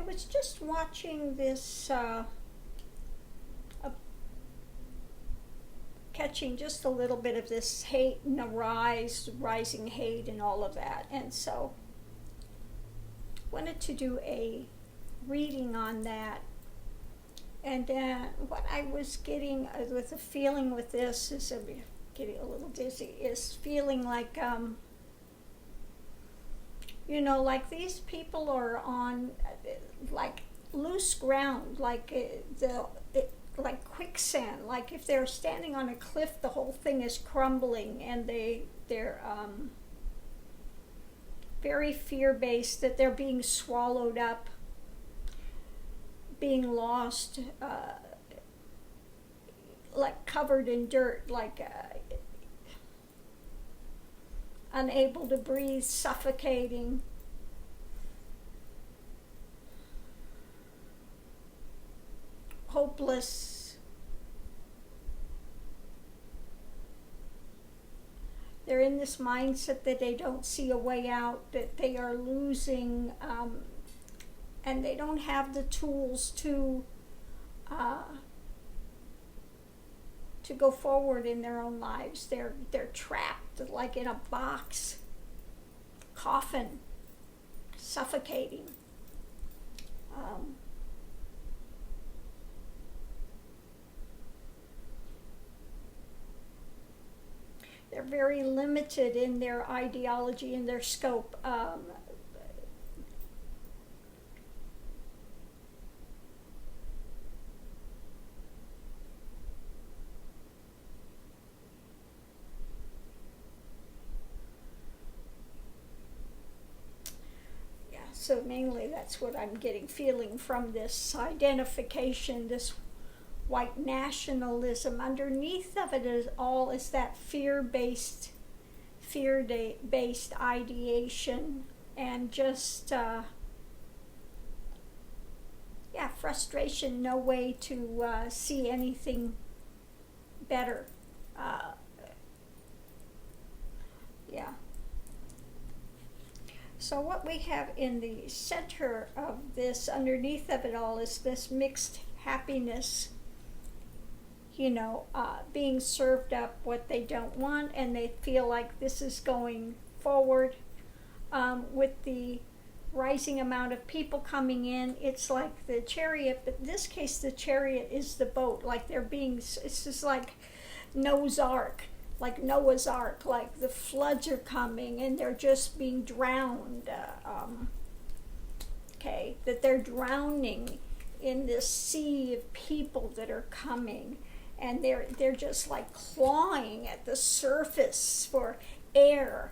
was just watching this, catching just a little bit of this hate and the rising hate and all of that. And so wanted to do a reading on that. And what I was getting with the feeling with this is, I'm getting a little dizzy, is feeling like, like these people are on like loose ground, like like quicksand. Like if they're standing on a cliff, the whole thing is crumbling, and they're very fear-based that they're being swallowed up, being lost, like covered in dirt, like unable to breathe, suffocating. Hopeless. They're in this mindset that they don't see a way out, that they are losing, and they don't have the tools to go forward in their own lives. They're trapped like in a box, coffin, suffocating. They're very limited in their ideology and their scope. So mainly that's what I'm feeling from this identification, this white nationalism. Underneath of it is that fear-based ideation, and just frustration, no way to see anything better. So what we have in the center of this, underneath of it all, is this mixed happiness, being served up what they don't want, and they feel like this is going forward. With the rising amount of people coming in, it's like the chariot, but in this case the chariot is the boat, like it's just like Noah's Ark, like the floods are coming and they're just being drowned, that they're drowning in this sea of people that are coming, and they're just like clawing at the surface for air.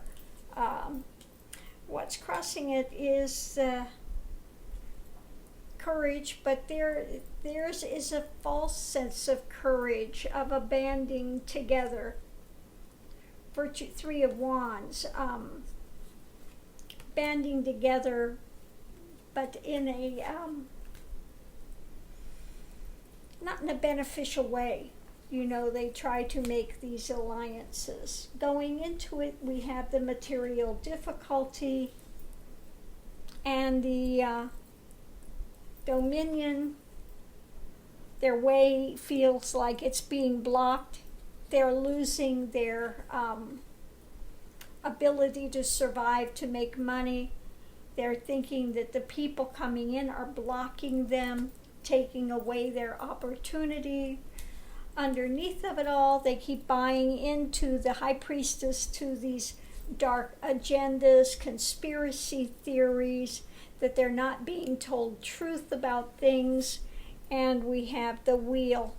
What's crossing it is courage, but theirs is a false sense of courage, of a banding together. Virtue, 3 of Wands, banding together, but in a not in a beneficial way. They try to make these alliances. Going into it, we have the material difficulty and the dominion. Their way feels like it's being blocked. They're losing their ability to survive, to make money. They're thinking that the people coming in are blocking them, taking away their opportunity. Underneath of it all, they keep buying into the high priestess, to these dark agendas, conspiracy theories, that they're not being told truth about things. And we have the wheel.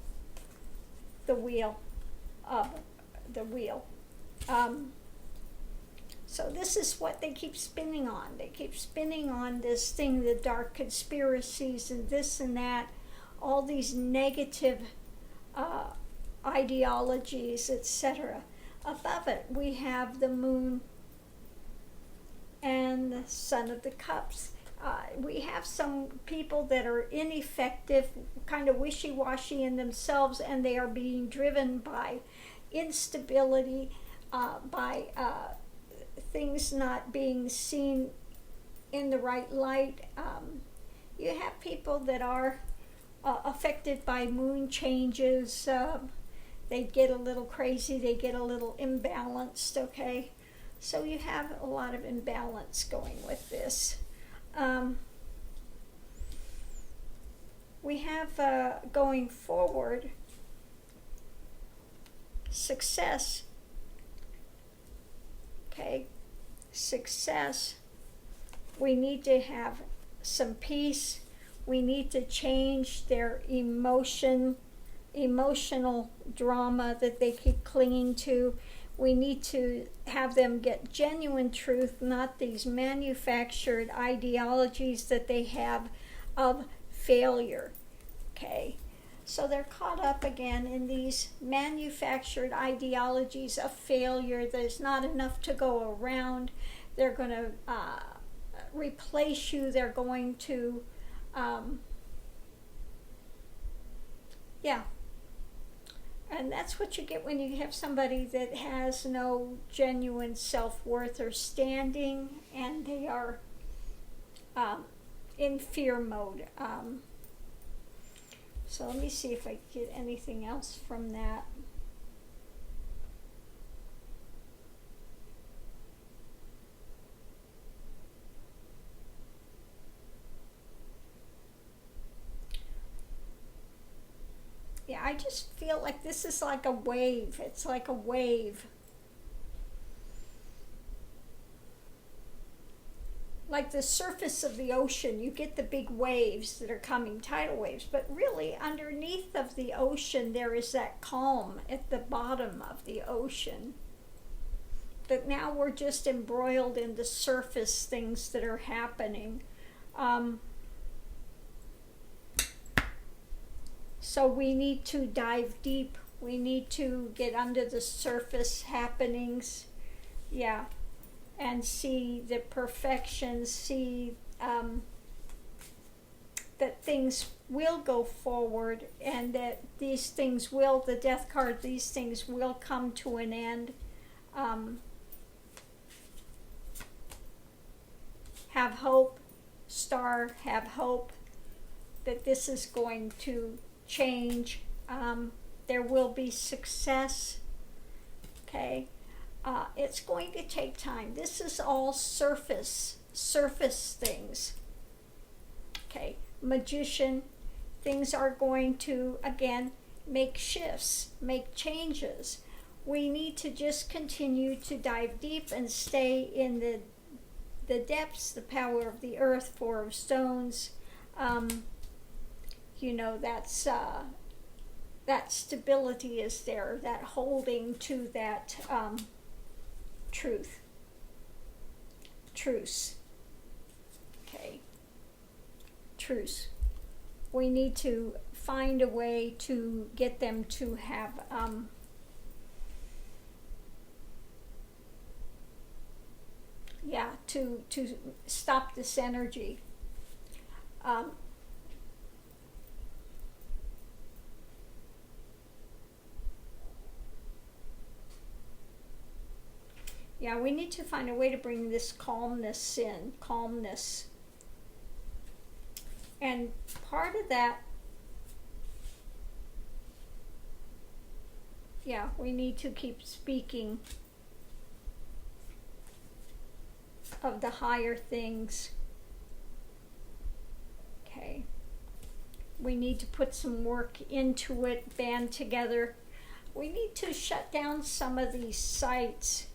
So this is what they keep spinning on. They keep spinning on this thing, the dark conspiracies and this and that, all these negative ideologies, etc. Above it, we have the moon and the Son of the Cups. We have some people that are ineffective, kind of wishy-washy in themselves, and they are being driven by instability, by things not being seen in the right light. you have people that are affected by moon changes. They get a little crazy, they get a little imbalanced, okay? So you have a lot of imbalance going with this. We have going forward success. Okay, success. We need to have some peace. We need to change their emotional drama that they keep clinging to. We need to have them get genuine truth, not these manufactured ideologies that they have of failure. Okay, so they're caught up again in these manufactured ideologies of failure. There's not enough to go around. They're going to replace you. They're going to and that's what you get when you have somebody that has no genuine self-worth or standing, and they are in fear mode. So let me see if I get anything else from that. Yeah, I just feel like this is like a wave. It's like a wave. Like the surface of the ocean, you get the big waves that are coming, tidal waves, but really underneath of the ocean there is that calm at the bottom of the ocean. But now we're just embroiled in the surface things that are happening. So we need to dive deep. We need to get under the surface happenings. Yeah. And see the perfection, see that things will go forward, and that these things will, the death card, these things will come to an end. Have hope, star, have hope that this is going to change. There will be success. Okay. It's going to take time. This is all surface things. Okay, magician, things are going to, again, make shifts, make changes. We need to just continue to dive deep and stay in the depths, the power of the earth, Four of Stones. That stability is there, that holding to that truce. Okay, truce. We need to find a way to get them to have to stop this energy. Yeah, we need to find a way to bring this calmness in, calmness. And part of that, yeah, we need to keep speaking of the higher things. Okay. We need to put some work into it, band together. We need to shut down some of these sites.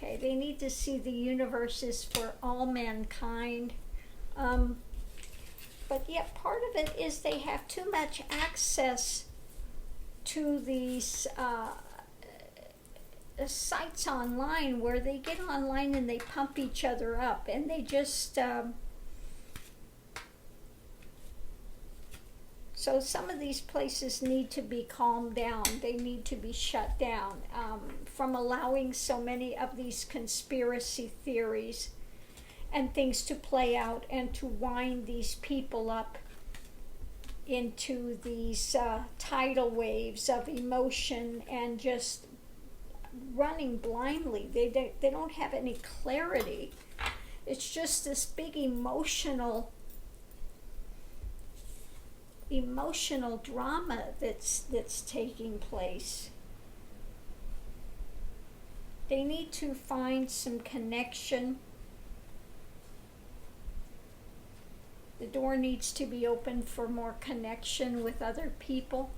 Okay, they need to see the universe is for all mankind. But yet part of it is they have too much access to these sites online, where they get online and they pump each other up, and they just... So some of these places need to be calmed down. They need to be shut down from allowing so many of these conspiracy theories and things to play out, and to wind these people up into these tidal waves of emotion and just running blindly. They don't have any clarity. It's just this big emotional emotional drama that's taking place. They need to find some connection. The door needs to be open for more connection with other people.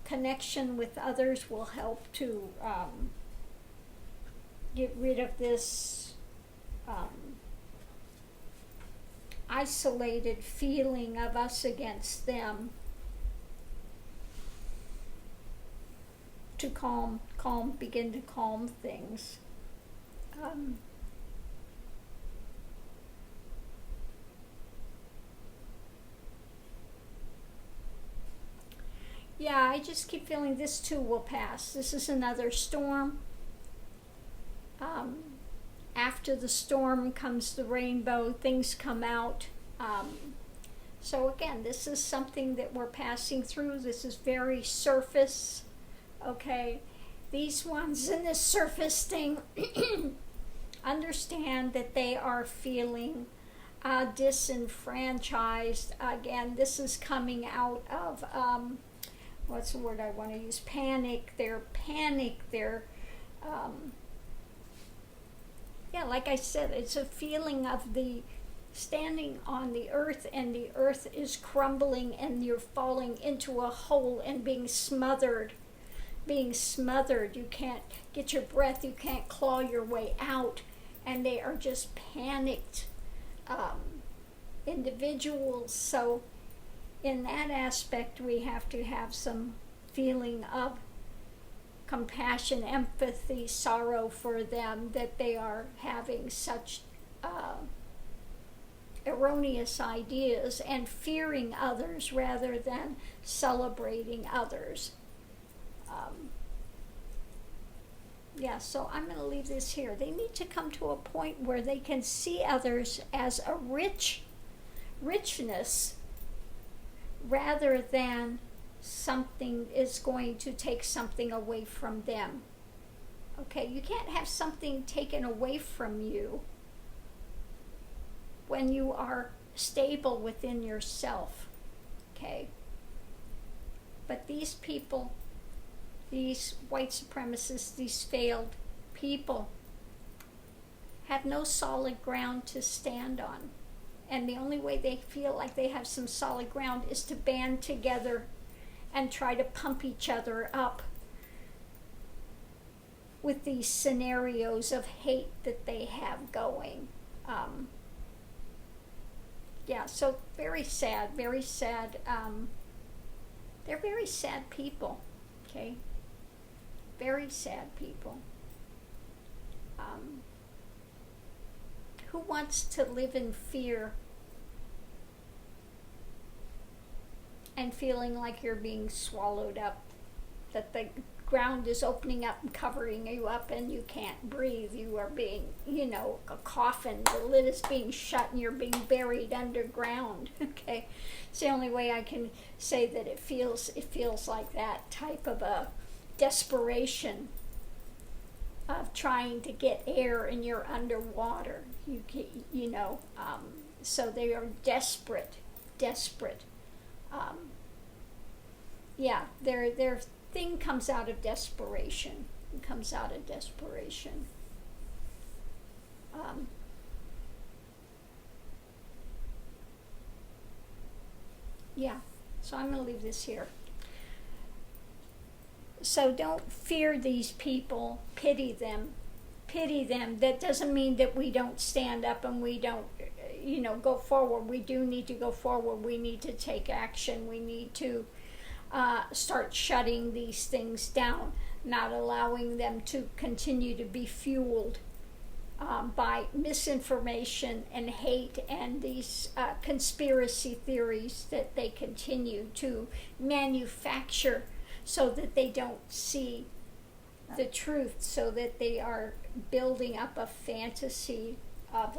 Connection with others will help to get rid of this isolated feeling of us against them. To begin to calm things. Yeah, I just keep feeling this too will pass. This is another storm. After the storm comes the rainbow, things come out. So again, this is something that we're passing through. This is very surface. Okay, these ones in this surface thing understand that they are feeling disenfranchised. Again, this is coming out of, what's the word I want to use? Panic. They're panicked. They're, like I said, it's a feeling of the standing on the earth and the earth is crumbling and you're falling into a hole and being smothered. You can't get your breath, you can't claw your way out, and they are just panicked individuals. So in that aspect, we have to have some feeling of compassion, empathy, sorrow for them, that they are having such erroneous ideas and fearing others rather than celebrating others. So I'm going to leave this here. They need to come to a point where they can see others as a richness rather than something is going to take something away from them. Okay, you can't have something taken away from you when you are stable within yourself. Okay? But these people, these white supremacists, these failed people, have no solid ground to stand on. And the only way they feel like they have some solid ground is to band together and try to pump each other up with these scenarios of hate that they have going. So very sad, very sad. They're very sad people, okay? Very sad people. Who wants to live in fear and feeling like you're being swallowed up, that the ground is opening up and covering you up and you can't breathe? You are being, a coffin, the lid is being shut and you're being buried underground. Okay, it's the only way I can say that it feels like that type of a desperation of trying to get air and you're underwater. So they are desperate. Their thing comes out of desperation. It comes out of desperation. So I'm going to leave this here. So don't fear these people, pity them. That doesn't mean that we don't stand up and we don't, go forward. We do need to go forward. We need to take action. We need to start shutting these things down, not allowing them to continue to be fueled by misinformation and hate and these conspiracy theories that they continue to manufacture so that they don't see the truth, so that they are building up a fantasy of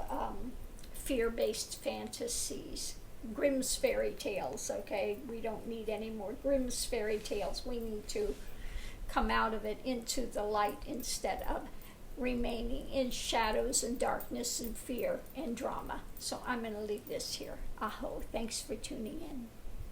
fear-based fantasies. Grimm's fairy tales, okay? We don't need any more Grimm's fairy tales. We need to come out of it into the light instead of remaining in shadows and darkness and fear and drama. So I'm going to leave this here. Aho. Thanks for tuning in.